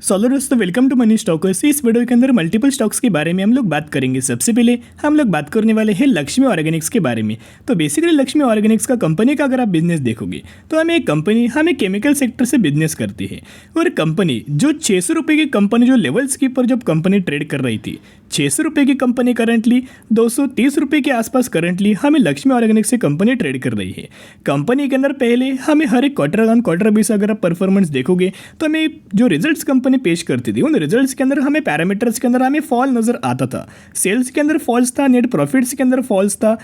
Solo दोस्तों, welcome to money stalkers. इस video के अंदर मल्टीपल स्टॉक्स के बारे में हम लोग बात करेंगे। सबसे पहले हम लोग बात करने वाले हैं लक्ष्मी ऑर्गेनिक्स के बारे में। तो बेसिकली लक्ष्मी ऑर्गेनिक्स का कंपनी का अगर आप बिजनेस देखोगे तो हमें केमिकल सेक्टर से बिजनेस करती है। और कंपनी जो 600 रुपये की कंपनी जो लेवल्स की पर जब कंपनी ट्रेड कर रही थी, 600 रुपये की कंपनी करंटली 230 रुपये के आसपास करंटली हमें लक्ष्मी ऑर्गेनिक्स से कंपनी ट्रेड कर रही है। कंपनी के अंदर पहले हमें हर एक क्वार्टर ऑन क्वार्टर बेस अगर आप परफॉर्मेंस देखोगे तो हमें जो रिजल्ट्स कंपनी पेश करती थी उन रिजल्ट्स के अंदर हमें पैरामीटर्स के अंदर हमें फॉल नजर आता था। सेल्स के अंदर फॉल्स था, नेट प्रॉफिट्स के अंदर फॉल्स था,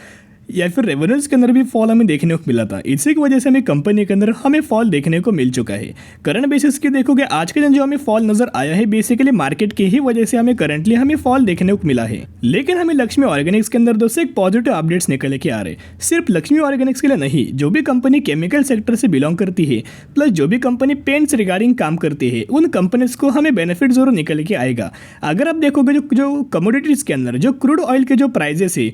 या फिर रेवेन्यूज के अंदर भी फॉल हमें देखने को मिला था। इसी की वजह से हमें कंपनी के अंदर हमें फॉल देखने को मिल चुका है। करंट बेसिस की देखोगे आज के दिन जो हमें फॉल नजर आया है बेसिकली मार्केट की ही वजह से हमें फॉल देखने को मिला है। लेकिन हमें लक्ष्मी ऑर्गेनिक्स के अंदर दोस्तों एक पॉजिटिव अपडेट्स निकल के आ रहे। सिर्फ लक्ष्मी ऑर्गेनिक्स के लिए नहीं, जो भी कंपनी केमिकल सेक्टर से बिलोंग करती है प्लस जो भी कंपनी पेंट्स रिगार्डिंग काम करती है उन कंपनीज को हमें बेनिफिट जरूर निकल के आएगा। अगर आप देखोगे जो कमोडिटीज के अंदर जो क्रूड ऑयल के जो प्राइजेस है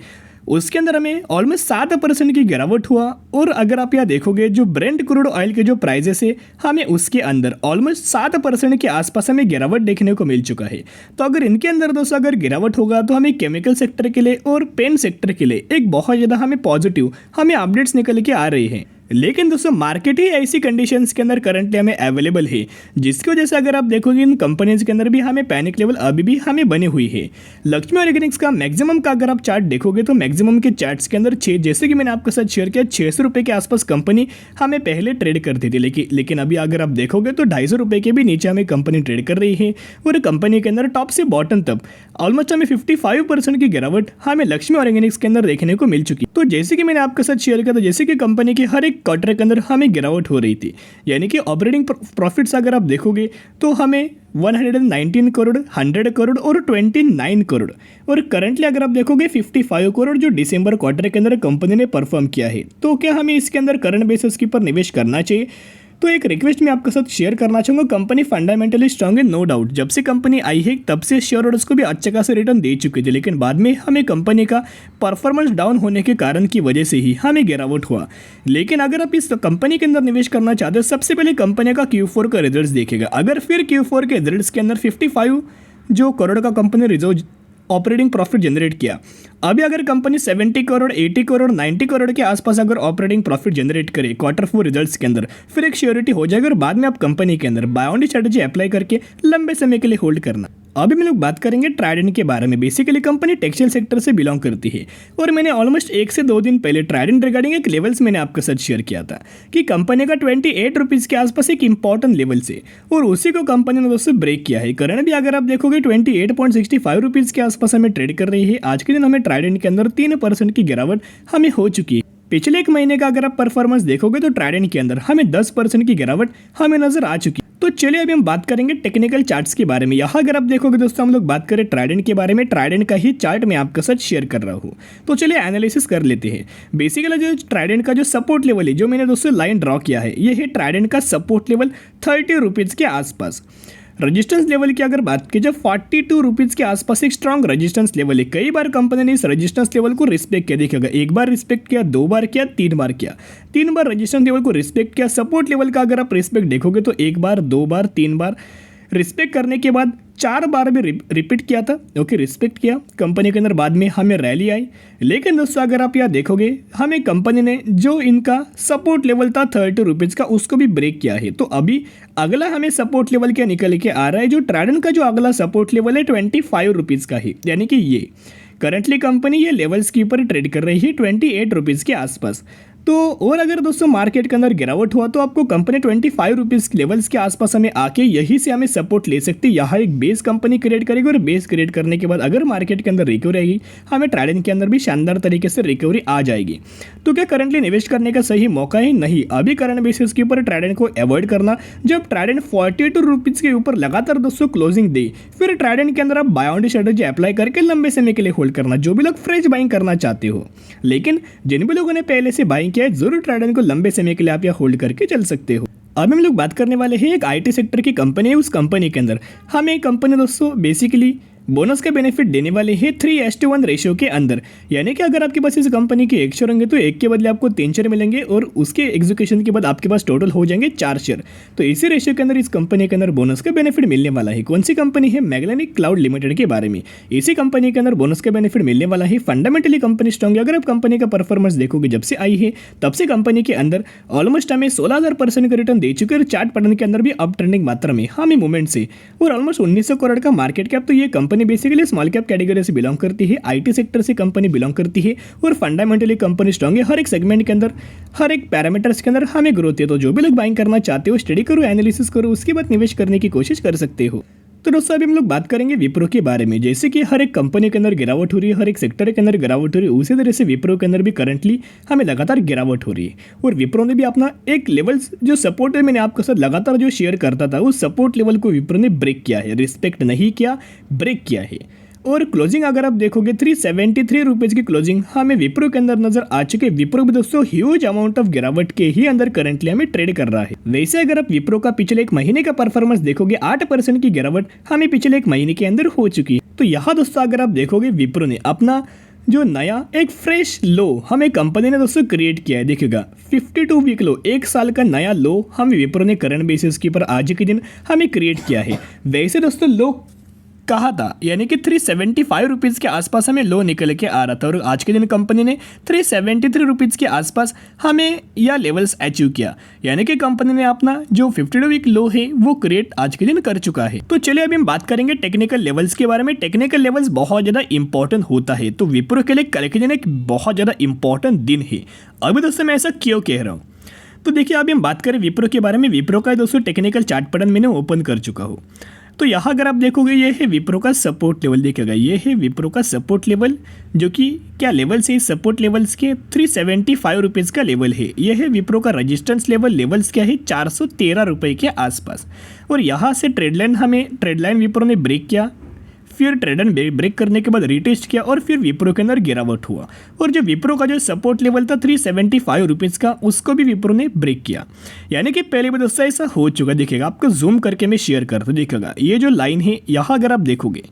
उसके अंदर हमें ऑलमोस्ट 7% की गिरावट हुआ। और अगर आप यहाँ देखोगे जो ब्रेंट क्रूड ऑयल के जो प्राइजेस है हमें उसके अंदर ऑलमोस्ट 7% के आसपास हमें गिरावट देखने को मिल चुका है। तो अगर इनके अंदर दोस्तों अगर गिरावट होगा तो हमें केमिकल सेक्टर के लिए और पेंट सेक्टर के लिए एक बहुत ज़्यादा हमें पॉजिटिव अपडेट्स निकल के आ रही हैं। लेकिन दोस्तों मार्केट ही ऐसी कंडीशंस के अंदर करंटली हमें अवेलेबल है जिसकी वजह से अगर आप देखोगे इन कंपनीज के अंदर भी हमें पैनिक लेवल अभी भी हमें बनी हुई है। लक्ष्मी ऑर्गेनिक्स का मैक्सिमम का अगर आप चार्ट देखोगे तो मैक्सिमम के चार्ट्स के अंदर जैसे कि मैंने आपके साथ शेयर किया 600 रुपये के आसपास कंपनी हमें पहले ट्रेड करती थी। लेकिन अभी अगर आप देखोगे तो 250 रुपये के भी नीचे हमें कंपनी ट्रेड कर रही है। और कंपनी के अंदर टॉप से बॉटम तक ऑलमोस्ट हमें 55% की गिरावट हमें लक्ष्मी ऑर्गेनिक्स के अंदर देखने को मिल चुकी। तो जैसे कि मैंने आपके साथ शेयर किया था जैसे कि कंपनी की हर एक क्वार्टर के अंदर हमें गिरावट हो रही थी, यानी कि ऑपरेटिंग प्रॉफिट्स अगर आप देखोगे तो हमें 119 करोड़, 100 करोड़ और 29 करोड़, और करंटली अगर आप देखोगे 55 करोड़ जो दिसंबर क्वार्टर के अंदर कंपनी ने परफॉर्म किया है। तो क्या हमें इसके अंदर करंट बेसिस के ऊपर निवेश करना चाहिए? तो एक रिक्वेस्ट मैं आपके साथ शेयर करना चाहूँगा। कंपनी फंडामेंटली स्ट्रांग है, नो डाउट। जब से कंपनी आई है तब से शेयर होल्डर्स को भी अच्छा खासा रिटर्न दे चुकी थी, लेकिन बाद में हमें कंपनी का परफॉर्मेंस डाउन होने के कारण की वजह से ही हमें गिरावट हुआ। लेकिन अगर आप इस कंपनी के अंदर निवेश करना चाहते हो सबसे पहले कंपनी का Q4 का रिजल्ट देखिएगा। अगर फिर Q4 के रिजल्ट के अंदर 55 जो करोड़ का company reserve operating profit generate किया, अभी अगर कंपनी 70 करोड़, 80 करोड़, 90 करोड़ के आसपास अगर ऑपरेटिंग प्रॉफिट जनरेट करे Q4 रिजल्ट्स के अंदर, फिर एक श्योरिटी हो जाएगा और बाद में आप कंपनी के अंदर बाय ऑन स्ट्रेटजी अप्लाई करके लंबे समय के लिए होल्ड करना। अभी हम लोग बात करेंगे ट्राइडेंट के बारे में। बेसिकली कंपनी टेक्सटाइल सेक्टर से बिलोंग करती है और मैंने ऑलमोस्ट 1 से 2 दिन पहले ट्राइडेंट रिगार्डिंग एक लेवल्स मैंने आपके साथ शेयर किया था कि कंपनी का 28 रुपीज़ के आसपास एक इंपॉर्टेंट लेवल से, और उसी को कंपनी ने दोस्तों ब्रेक किया है। करंट भी अगर आप देखोगे 28.65 रुपीज़ के आसपास हमें ट्रेड कर रही है। आज के दिन हमें ट्राइडेंट के अंदर 3% की गिरावट हमें हो चुकी है। पिछले एक महीने का अगर आप परफॉर्मेंस देखोगे तो ट्राइडेंट के अंदर हमें 10% की गिरावट हमें नजर आ चुकी है। तो चलिए अभी हम बात करेंगे टेक्निकल चार्ट्स के बारे में। यहाँ अगर आप देखोगे दोस्तों हम लोग बात करें ट्राइडेंट के बारे में, ट्राइडेंट का ही चार्ट मैं आपके साथ शेयर कर रहा हूँ। तो चलिए एनालिसिस कर लेते हैं। बेसिकली जो ट्राइडेंट का जो सपोर्ट लेवल है जो मैंने दोस्तों लाइन ड्रॉ किया है, ये है ट्राइडेंट का सपोर्ट लेवल 30 रुपीज़ के आसपास। रजिस्टेंस लेवल की अगर बात की जाए 42 रुपीज़ के आसपास एक स्ट्रॉन्ग रजिस्टेंस लेवल है। कई बार कंपनी ने इस रजिस्टेंस लेवल को रिस्पेक्ट किया, देखिएगा 1 बार रिस्पेक्ट किया, 2 बार किया, 3 बार किया, 3 बार रजिस्टेंस लेवल को रिस्पेक्ट किया। सपोर्ट लेवल का अगर आप रिस्पेक्ट देखोगे तो 1 बार, 2 बार, 3 बार रिस्पेक्ट करने के बाद 4 बार भी रिपीट किया था। ओके, रिस्पेक्ट किया कंपनी के अंदर, बाद में हमें रैली आई। लेकिन दोस्तों अगर आप यहाँ देखोगे हमें कंपनी ने जो इनका सपोर्ट लेवल था 30 रुपीज़ का उसको भी ब्रेक किया है। तो अभी अगला हमें सपोर्ट लेवल क्या निकल के आ रहा है, जो ट्राइडेंट का जो अगला सपोर्ट लेवल है 25 रुपीज़ का ही, यानी कि ये करंटली कंपनी ये लेवल्स के ऊपर ट्रेड कर रही है 28 रुपीज़ के आसपास। तो और अगर दोस्तों मार्केट के अंदर गिरावट हुआ तो आपको कंपनी 25 रुपीज़ लेवल्स के आसपास हमें आके यहीं से हमें सपोर्ट ले सकती है। यहाँ एक बेस कंपनी क्रिएट करेगी और बेस क्रिएट करने के बाद अगर मार्केट के अंदर रिकवरी आएगी हमें ट्राइडेंट के अंदर भी शानदार तरीके से रिकवरी आ जाएगी। तो क्या करंटली निवेश करने का सही मौका है? नहीं, अभी करंट बेसिस के ऊपर ट्राइडेंट को अवॉइड करना। जब ट्राइडेंट 42 रुपीज़ के ऊपर लगातार दोस्तों क्लोजिंग दे फिर ट्राइडेंट के अंदर आप बाय ऑन स्ट्रेटजी अप्लाई करके लंबे समय के लिए होल्ड करना, जो भी लोग फ्रेश बाइंग करना चाहते हो। लेकिन जिन भी लोगों ने पहले से बाइंग किया है जरूर ट्राइडेंट को लंबे समय के लिए आप यहाँ होल्ड करके चल सकते हो। अब हम लोग बात करने वाले हैं एक IT सेक्टर की कंपनी है। उस कंपनी के अंदर हमें कंपनी दोस्तों बेसिकली बोनस का बेनिफिट देने वाले हैं 3:1 रेशियो के अंदर, यानी कि अगर आपके पास इस कंपनी के 1 शेयर होंगे तो 1 के बदले आपको 3 शेयर मिलेंगे और उसके एग्जीक्यूशन के बाद आपके पास टोटल हो जाएंगे 4 शेयर। तो इसी रेशियो के अंदर इस कंपनी के अंदर बोनस का बेनिफिट मिलने वाला है। कौन सी कंपनी है? मैग्नेटिक क्लाउड लिमिटेड के बारे में। इसी कंपनी के अंदर बोनस का बेनिफिट मिलने वाला है। फंडामेंटली कंपनी स्ट्रॉन्ग है। अगर आप कंपनी का परफॉर्मेंस देखोगे जब से आई है तब से कंपनी के अंदर ऑलमोस्ट हमें 16,000% का रिटर्न दे चुके हैं और चार्ट पैटर्न के अंदर भी अप ट्रेंडिंग मात्रा में हमें मूवमेंट से और ऑलमोस्ट 1900 करोड़ का मार्केट कैप। तो ये company basically small cap category से बिलोंग करती है, आईटी सेक्टर से कंपनी बिलोंग करती है और फंडामेंटली कंपनी स्ट्रॉन्ग है। हर एक सेगमेंट के अंदर, हर एक पैरामीटर्स के अंदर हमें ग्रोथ है। तो जो भी लोग बाइंग करना चाहते हो स्टडी करो, एनालिसिस करो, उसके बाद निवेश करने की कोशिश कर सकते हो। तो दोस्तों अभी हम लोग बात करेंगे विप्रो के बारे में। जैसे कि हर एक कंपनी के अंदर गिरावट हो रही है, हर एक सेक्टर के अंदर गिरावट हो रही है, उसी तरह से विप्रो के अंदर भी करंटली हमें लगातार गिरावट हो रही है और विप्रो ने भी अपना एक लेवल जो सपोर्ट है, मैंने आपके साथ लगातार जो शेयर करता था उस सपोर्ट लेवल को विप्रो ने ब्रेक किया है, रिस्पेक्ट नहीं किया, ब्रेक किया है। और क्लोजिंग अगर आप देखोगे 373 रुपीज़ की क्लोजिंग हमें विप्रो के अंदर नजर आ चुके। विप्रो भी दोस्तों ह्यूज अमाउंट ऑफ गिरावट के ही अंदर करंटली हमें ट्रेड कर रहा है। वैसे अगर आप विप्रो का पिछले एक महीने का परफॉर्मेंस देखोगे 8% की गिरावट हमें पिछले एक महीने के अंदर हो चुकी है। तो यहाँ दोस्तों अगर आप देखोगे विप्रो ने अपना जो नया एक फ्रेश लो हमें कंपनी ने दोस्तों क्रिएट किया है। देखिएगा 52 वीक लो, 1 साल का नया लो हमें विप्रो ने करंट बेसिस के ऊपर आज के दिन हमें क्रिएट किया है। वैसे दोस्तों लो कहा था, यानी कि 375 रुपीज़ के आसपास हमें लो निकल के आ रहा था और आज के दिन कंपनी ने 373 रुपीज़ के आसपास हमें यह लेवल्स अचीव किया, यानी कि कंपनी ने अपना जो 52 वीक लो है वो क्रिएट आज के दिन कर चुका है। तो चलिए अभी हम बात करेंगे टेक्निकल लेवल्स के बारे में। टेक्निकल लेवल्स बहुत ज़्यादा इंपॉर्टेंट होता है, तो विप्रो के लिए कल के दिन एक बहुत ज़्यादा इंपॉर्टेंट दिन है। अभी दोस्तों मैं ऐसा क्यों कह रहा हूँ, तो देखिए अभी हम बात करें विप्रो के बारे में। विप्रो का दोस्तों टेक्निकल चार्ट पैटर्न मैंने ओपन कर चुका हूँ। तो यहाँ अगर आप देखोगे ये है विप्रो का सपोर्ट लेवल, देखिएगा ये है विप्रो का सपोर्ट लेवल, जो कि क्या लेवल्स है इस सपोर्ट लेवल्स के 375 रुपीज़ का लेवल है। ये है विप्रो का रजिस्टेंस लेवल, लेवल्स क्या है 413 रुपये के आसपास। और यहाँ से ट्रेडलाइन विप्रो ने ब्रेक किया, फिर ट्रेडन ब्रेक करने के बाद रीटेस्ट किया और फिर विप्रो के अंदर गिरावट हुआ। और जो विप्रो का जो सपोर्ट लेवल था 375 रुपीज़ का, उसको भी विप्रो ने ब्रेक किया, यानी कि पहले भी दोस्तों ऐसा हो चुका। देखिएगा आपको जूम करके मैं शेयर करता हूँ, देखिएगा ये जो लाइन है यहाँ अगर आप देखोगे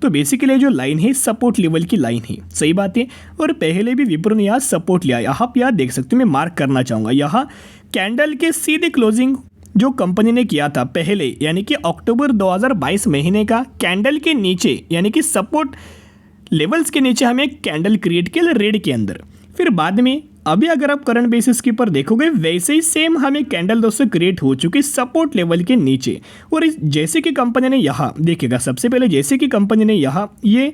तो बेसिकली जो लाइन है सपोर्ट लेवल की लाइन है, सही बात है। और पहले भी विप्रो ने यहाँ सपोर्ट लिया, यहाँ आप यहाँ देख सकते हो, मैं मार्क करना चाहूँगा यहाँ कैंडल के सीधे क्लोजिंग जो कंपनी ने किया था पहले, यानी कि अक्टूबर 2022 महीने का कैंडल के नीचे, यानी कि सपोर्ट लेवल्स के नीचे हमें एक कैंडल क्रिएट किया रेड के अंदर। फिर बाद में अभी अगर आप करंट बेसिस के ऊपर देखोगे वैसे ही सेम हमें कैंडल दोस्तों क्रिएट हो चुकी सपोर्ट लेवल के नीचे। और जैसे कि कंपनी ने यहाँ देखिएगा, सबसे पहले जैसे कि कंपनी ने यहाँ ये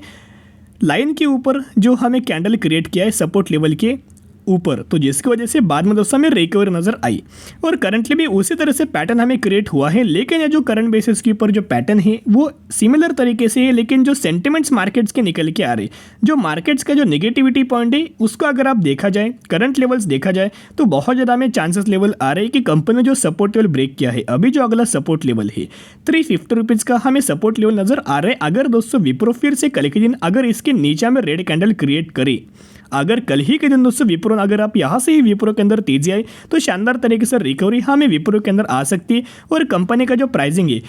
लाइन के ऊपर जो हमें कैंडल क्रिएट किया है सपोर्ट लेवल के ऊपर, तो जिसकी वजह से बाद में दोस्तों हमें रिकवरी नजर आई और करंटली भी उसी तरह से पैटर्न हमें क्रिएट हुआ है। लेकिन ये जो करंट बेसिस के ऊपर जो पैटर्न है वो सिमिलर तरीके से है, लेकिन जो सेंटिमेंट्स मार्केट्स के निकल के आ रहे, जो मार्केट्स का जो नेगेटिविटी पॉइंट है उसको अगर आप देखा जाए, करंट लेवल्स देखा जाए तो बहुत ज़्यादा हमें चांसेस लेवल आ रहे हैं कि कंपनी ने जो सपोर्ट लेवल ब्रेक किया है, अभी जो अगला सपोर्ट लेवल है 350 रुपीज़ का हमें सपोर्ट लेवल नजर आ रहा है। अगर दोस्तों विप्रो फिर से कल के दिन अगर इसके नीचे में रेड कैंडल क्रिएट करे, अगर कल ही के दिन दोस्तों विप्रो अगर आप यहाँ से ही विप्रो के अंदर तेजी आई तो शानदार तरीके से रिकवरी हमें विप्रो के अंदर आ सकती है और कंपनी का जो प्राइसिंग है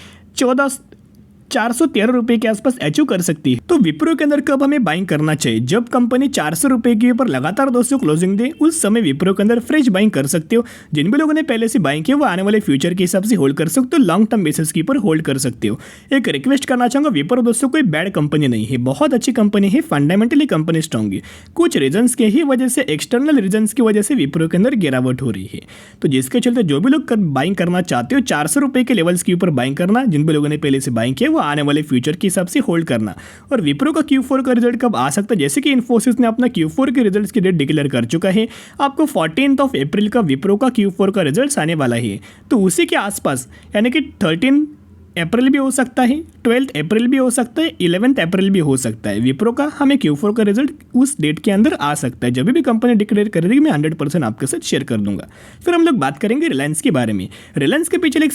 413 रुपये के आसपास अचीव कर सकती है। तो विप्रो के अंदर कब हमें बाइंग करना चाहिए? जब कंपनी 400 रुपये के ऊपर लगातार दोस्तों क्लोजिंग दे, उस समय विप्रो के अंदर फ्रेश बाइंग कर सकते हो। जिन भी लोगों ने पहले से बाइंग किया वो आने वाले फ्यूचर के हिसाब से होल्ड कर सकते हो, लॉन्ग टर्म बेसिस के ऊपर होल्ड कर सकते हो। एक रिक्वेस्ट करना चाहूँगा, विप्रो दोस्तों कोई बैड कंपनी नहीं है, बहुत अच्छी कंपनी है, फंडामेंटली कंपनी स्ट्रॉन्ग है। कुछ रीजन्स के ही वजह से, एक्सटर्नल रीजन्स की वजह से विप्रो के अंदर गिरावट हो रही है। तो जिसके चलते जो भी लोग बाइंग करना चाहते हो 400 रुपये के लेवल्स के ऊपर बाइंग करना, जिन भी लोगों ने पहले से बाइंग किया वो आने वाले फ्यूचर के हिसाब से होल्ड करना। और विप्रो का Q4 का रिजल्ट कब आ सकता है? जैसे कि इन्फोसिस ने अपना Q4 के रिजल्ट्स की डेट डिक्लेयर कर चुका है, आपको 14 अप्रैल का विप्रो का Q4 का रिजल्ट आने वाला है। तो उसी के आसपास यानी कि 13 अप्रैल भी हो सकता है, 12 अप्रैल भी हो सकता है, 11 अप्रैल भी हो सकता है। विप्रो का हमें Q4 का रिजल्ट उस डेट के अंदर आ सकता है। जब भी कंपनी डिक्लेयर करेगी मैं 100% आपके साथ शेयर कर दूंगा। फिर हम लोग बात करेंगे रिलायंस के बारे में। रिलायंस के पिछले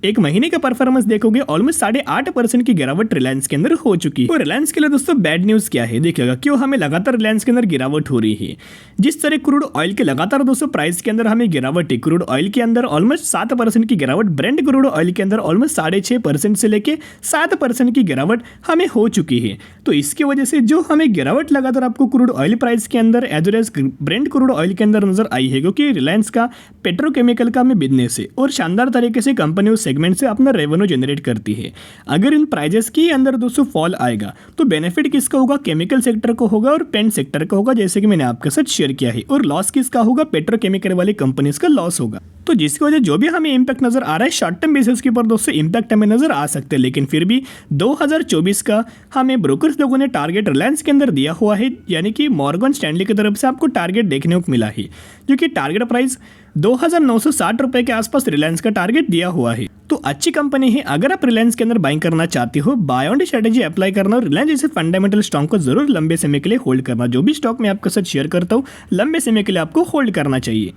एक महीने का परफॉर्मेंस देखोगे ऑलमोस्ट 8.5% की गिरावट रिलायंस के अंदर हो चुकी है। और रिलायंस के लिए दोस्तों बैड न्यूज क्या है देखिएगा, क्यों हमें लगातार रिलायंस के अंदर गिरावट हो रही है। जिस तरह क्रूड ऑयल के लगातार दोस्तों प्राइस के अंदर हमें गिरावट है, क्रूड ऑयल के अंदर ऑलमोस्ट 7% की गिरावट, ब्रेंट क्रूड ऑयल के अंदर ऑलमोस्ट 6.5% से लेके 7% की गिरावट हमें हो चुकी है। तो इसकी वजह से जो हमें गिरावट लगातार आपको क्रूड ऑयल प्राइस के अंदर as well as Brent crude oil के अंदर नजर आई है, क्योंकि रिलायंस का पेट्रोकेमिकल का में बिजनेस है और शानदार तरीके से कंपनी उस सेगमेंट से अपना रेवेन्यू जनरेट करती है। अगर इन प्राइजेस के अंदर दोस्तों फॉल आएगा तो बेनिफिट किसका होगा, केमिकल सेक्टर को होगा और पेंट सेक्टर का होगा, जैसे कि मैंने आपके साथ शेयर किया है। और लॉस किसका होगा, पेट्रोकेमिकल वाली कंपनीज का लॉस होगा। तो जिसकी वजह जो भी हमें इंपैक्ट नजर आ रहा है शॉर्ट टर्म बेसिस के ऊपर दोस्तों इंपैक्ट हमें नजर आ सकते हैं, लेकिन फिर भी 2024 का हमें ब्रोकर्स लोगों ने टारगेट रिलायंस के अंदर दिया हुआ है, यानी कि मॉर्गन स्टैनली की तरफ से आपको टारगेट देखने को मिला है, जो कि टारगेट प्राइस 2,960 रुपए के आसपास रिलायंस का टारगेट दिया हुआ है। तो अच्छी कंपनी है, अगर आप रिलायंस के अंदर बाइंग करना चाहते हो, बाय ऑन स्ट्रेटेजी अप्लाई करना और रिलायंस जैसे फंडामेंटल स्टॉक को जरूर लंबे समय के लिए होल्ड करना। जो भी स्टॉक मैं आपके साथ शेयर करता हूँ लंबे समय के लिए आपको होल्ड करना चाहिए।